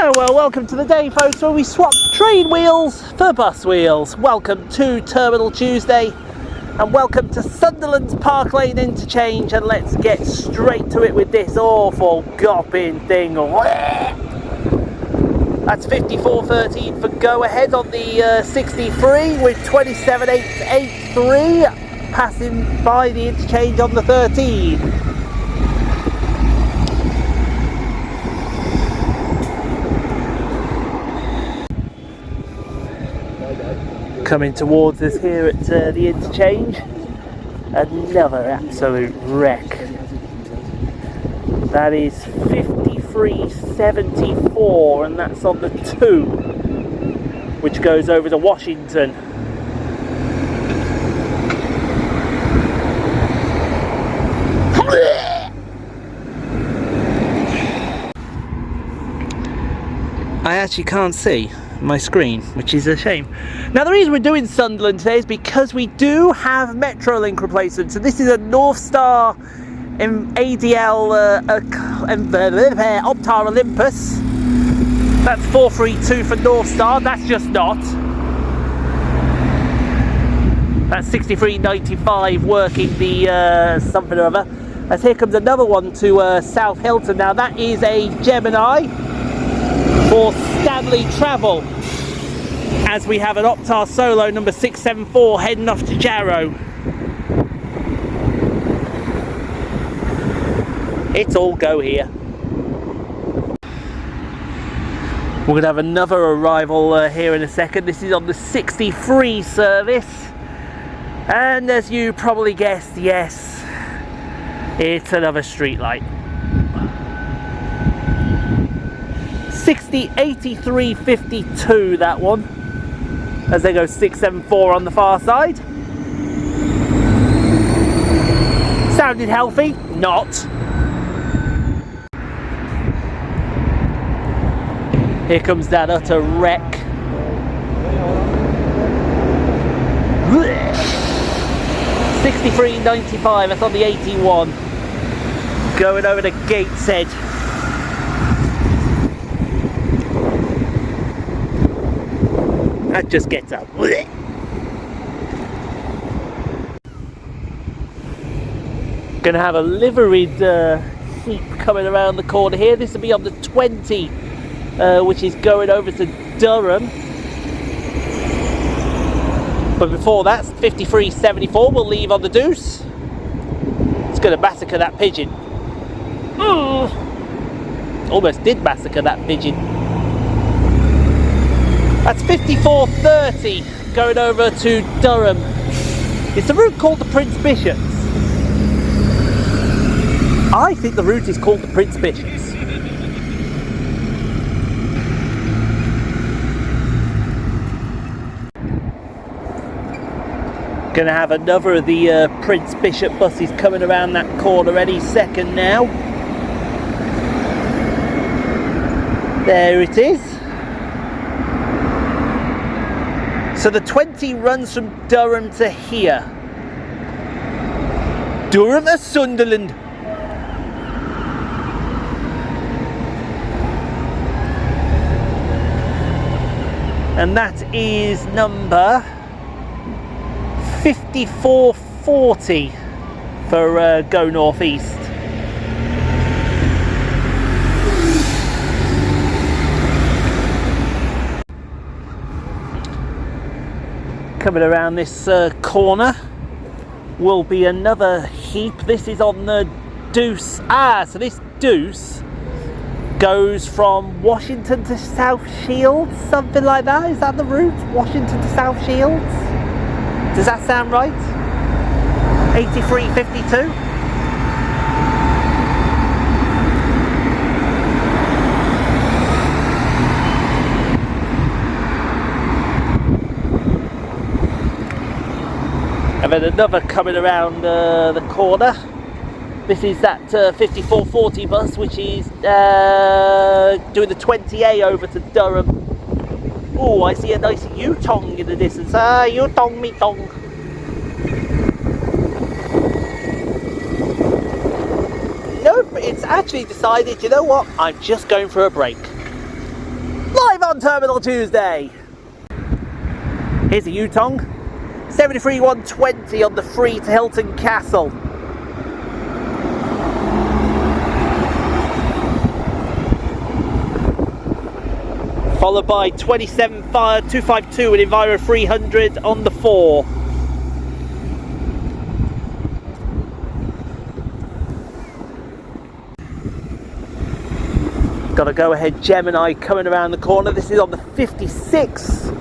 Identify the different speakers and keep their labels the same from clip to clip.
Speaker 1: Well, welcome to the day, folks, where we swap train wheels for bus wheels. Welcome to Terminal Tuesday, and welcome to Sunderland Park Lane Interchange, and let's get straight to it with this awful gopping thing. That's 54.13 for go ahead on the 63 with 27.883 passing by the interchange on the 13. Coming towards us here at the interchange, another absolute wreck. That is 53.74, and that's on the 2, which goes over to Washington. I actually can't see my screen, which is a shame. Now, the reason we're doing Sunderland today is because we do have Metrolink replacement. So this is a North Star ADL Optar Olympus. That's 432 for North Star. That's just not. That's 63.95 working the something or other. As here comes another one to South Hilton. Now that is a Gemini for Stanley Travel, as we have an Optar Solo number 674 heading off to Jarrow. It's all go here. We're going to have another arrival here in a second. This is on the 63 service, and as you probably guessed, yes, it's another street light. 60.83.52 that one, as they go 674 on the far side. Sounded healthy? Not. Here comes that utter wreck. 63.95, that's on the 81, going over to Gateshead. That just gets up. Gonna have a liveried heap coming around the corner here. This will be on the 20, which is going over to Durham. But before that, 53.74 will leave on the Deuce. It's gonna massacre that pigeon. Almost did massacre that pigeon. That's 54.30 going over to Durham. It's a route called the Prince Bishops. I think the route is called the Prince Bishops. Gonna have another of the Prince Bishop buses coming around that corner any second now. There it is. So the 20 runs from Durham to here. Durham to Sunderland. And that is number 54.40 for Go North East. Coming around this corner will be another heap. This is on the Deuce. So this Deuce goes from Washington to South Shields, something like that. Is that the route? Washington to South Shields? Does that sound right? 83.52. And then another coming around the corner. This is that 54.40 bus, which is doing the 20A over to Durham. Oh, I see a nice Yutong in the distance. Yutong me tong. Nope, it's actually decided, you know what, I'm just going for a break. on Terminal Tuesday. Here's a Yutong, 73,120 on the free to Hilton Castle. Followed by 27,252 and Enviro 300 on the 4. Got a go-ahead Gemini coming around the corner. This is on the 56,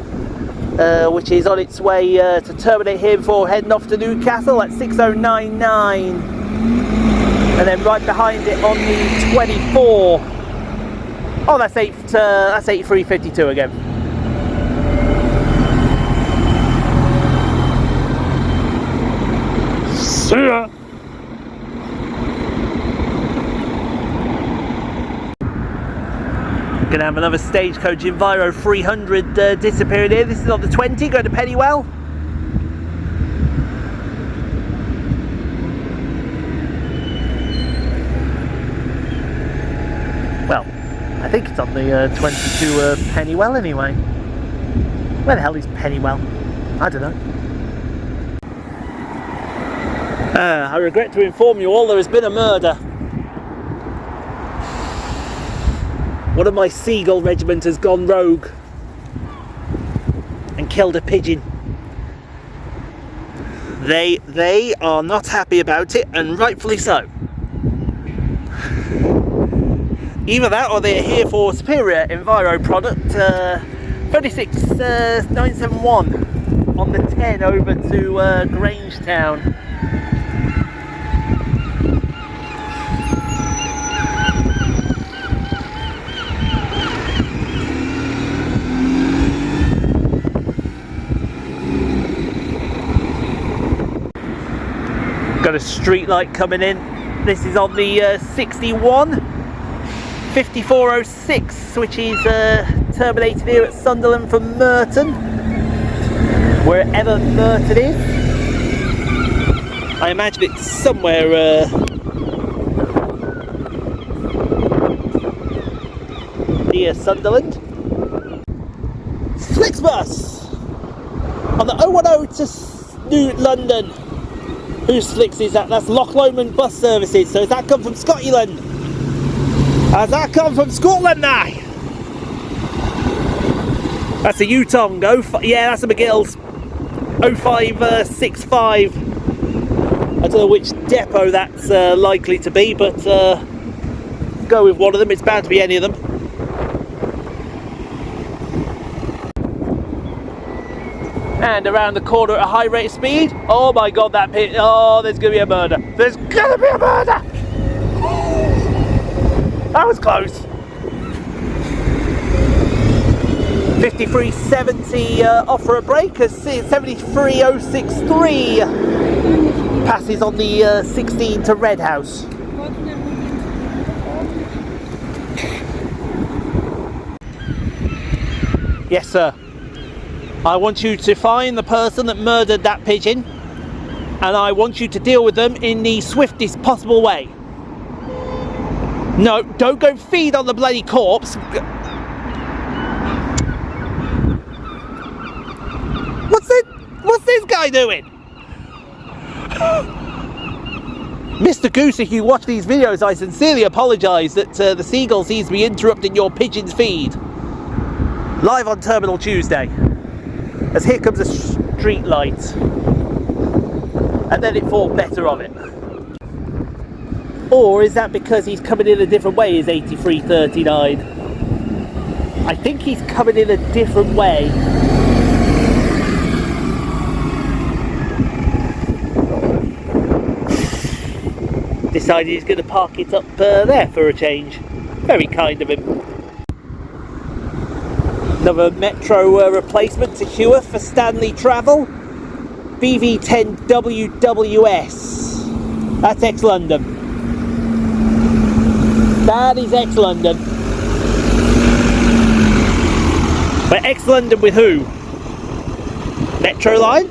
Speaker 1: which is on its way to terminate here before heading off to Newcastle at 6099. And then right behind it on the 24. Oh, that's 8352 again. See ya. Gonna have another Stagecoach Enviro 300 disappearing here. This is on the 20, going to Pennywell. Well, I think it's on the 22 Pennywell anyway. Where the hell is Pennywell? I don't know. I regret to inform you all there has been a murder. One of my seagull regiment has gone rogue and killed a pigeon. They are not happy about it, and rightfully so. Either that or they're here for superior Enviro product. 36971 on the 10 over to Grangetown. Got a street light coming in. This is on the 61 5406, which is terminated here at Sunderland from Merton, wherever Merton is. I imagine it's somewhere near Sunderland. Flixbus on the 010 to New London. Whose Flix is that? That's Loch Lomond Bus Services. So has that come from Scotland? Has that come from Scotland now? That's a Yutong. Yeah, that's a McGill's 0565. I don't know which depot that's likely to be, but go with one of them. It's bound to be any of them. And around the corner at a high rate of speed. Oh my god, that pit. Oh, there's going to be a murder. There's going to be a murder! That was close. 5370 offer a break as 73063 passes on the 16 to Red House. Yes, sir. I want you to find the person that murdered that pigeon, and I want you to deal with them in the swiftest possible way. No, don't go feed on the bloody corpse. What's this guy doing? Mr. Goose, if you watch these videos, I sincerely apologise that the seagull seems to be interrupting your pigeon's feed. Live on Terminal Tuesday. As here comes a street light, and then it thought better of it. Or is that because he's coming in a different way, is 8339? I think he's coming in a different way. Decided he's going to park it up there for a change. Very kind of him. Another Metro replacement to Hewer for Stanley Travel. BV10WWS. That's ex-London. That is ex-London. But ex-London with who? Metro line?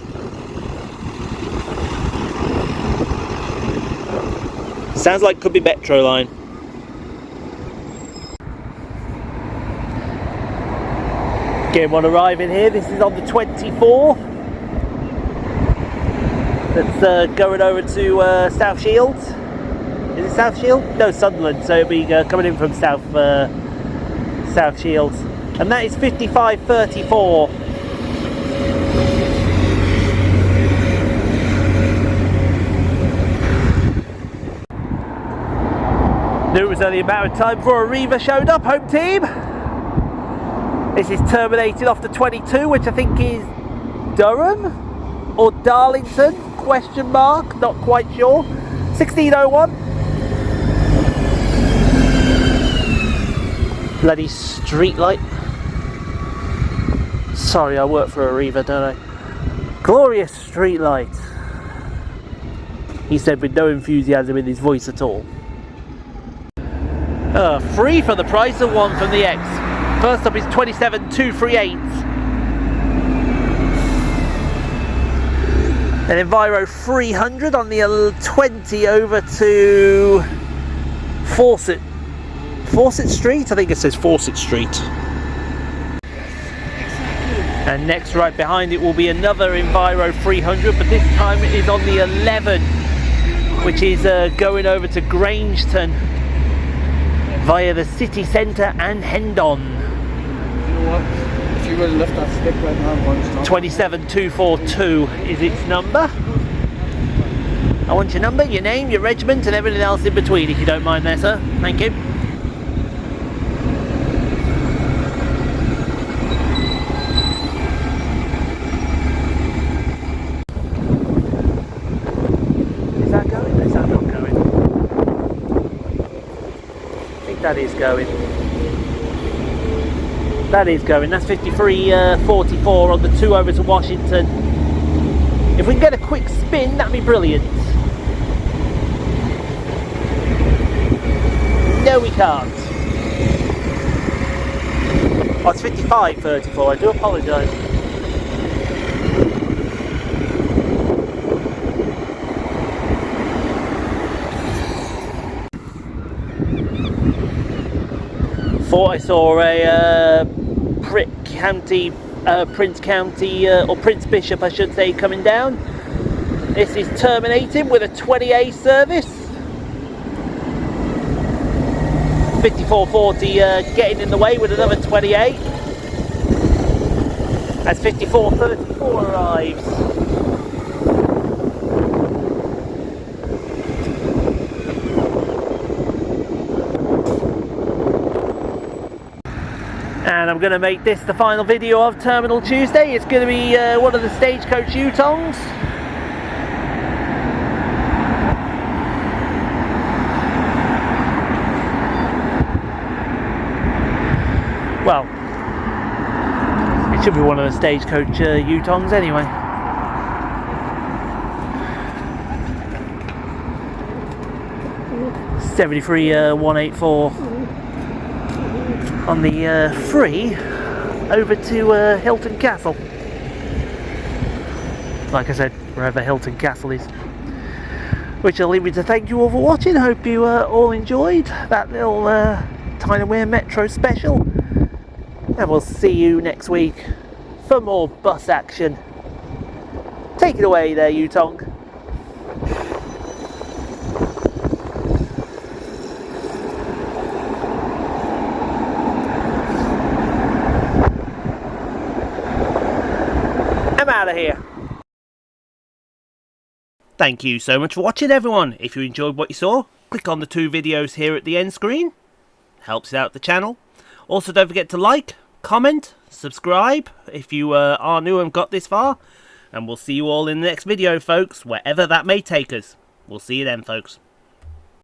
Speaker 1: Sounds like could be Metro line. Getting one arriving here. This is on the 24. That's going over to South Shields. Is it South Shields? No, Sunderland. So it'll be coming in from South Shields, and that is 5534. Knew it was only a matter of time before a Reaver showed up. Home team. This is terminated off the 22, which I think is Durham or Darlington, question mark, not quite sure. 1601. Bloody street light. Sorry, I work for a Reaver, don't I? Glorious street light. He said with no enthusiasm in his voice at all. Free for the price of one from the X. First up is 27238. An Enviro 300 on the 20 over to Fawcett Street? I think it says Fawcett Street. And next right behind it will be another Enviro 300, but this time it is on the 11, which is going over to Grangeton via the city centre and Hendon.
Speaker 2: You know what? If you will lift that stick right now,
Speaker 1: 27242 is its number. I want your number, your name, your regiment, and everything else in between, if you don't mind there, sir. Thank you. Is that going? Is that not going? I think that is going. That is going. That's 5344 on the 2 over to Washington. If we can get a quick spin, that'd be brilliant. No, we can't. Oh, it's 5534. I do apologise. Thought I saw a Prince County, or Prince Bishop I should say, coming down. This is terminating with a 20A service. 5440 getting in the way with another 28. As 5434 arrives. And I'm going to make this the final video of Terminal Tuesday. It's going to be one of the Stagecoach Yutongs. Well, it should be one of the Stagecoach Yutongs anyway. $73,184 on the free over to Hilton Castle. Like I said, wherever Hilton Castle is. Which will leave me to thank you all for watching. Hope you all enjoyed that little Tyne and Wear Metro special. And we'll see you next week for more bus action. Take it away there, Yutong. I'm out of here. Thank you so much for watching, everyone. If you enjoyed what you saw, click on the 2 videos here at the end screen. Helps out the channel. Also, don't forget to like, comment, subscribe if you are new and got this far. And we'll see you all in the next video, folks, wherever that may take us. We'll see you then, folks.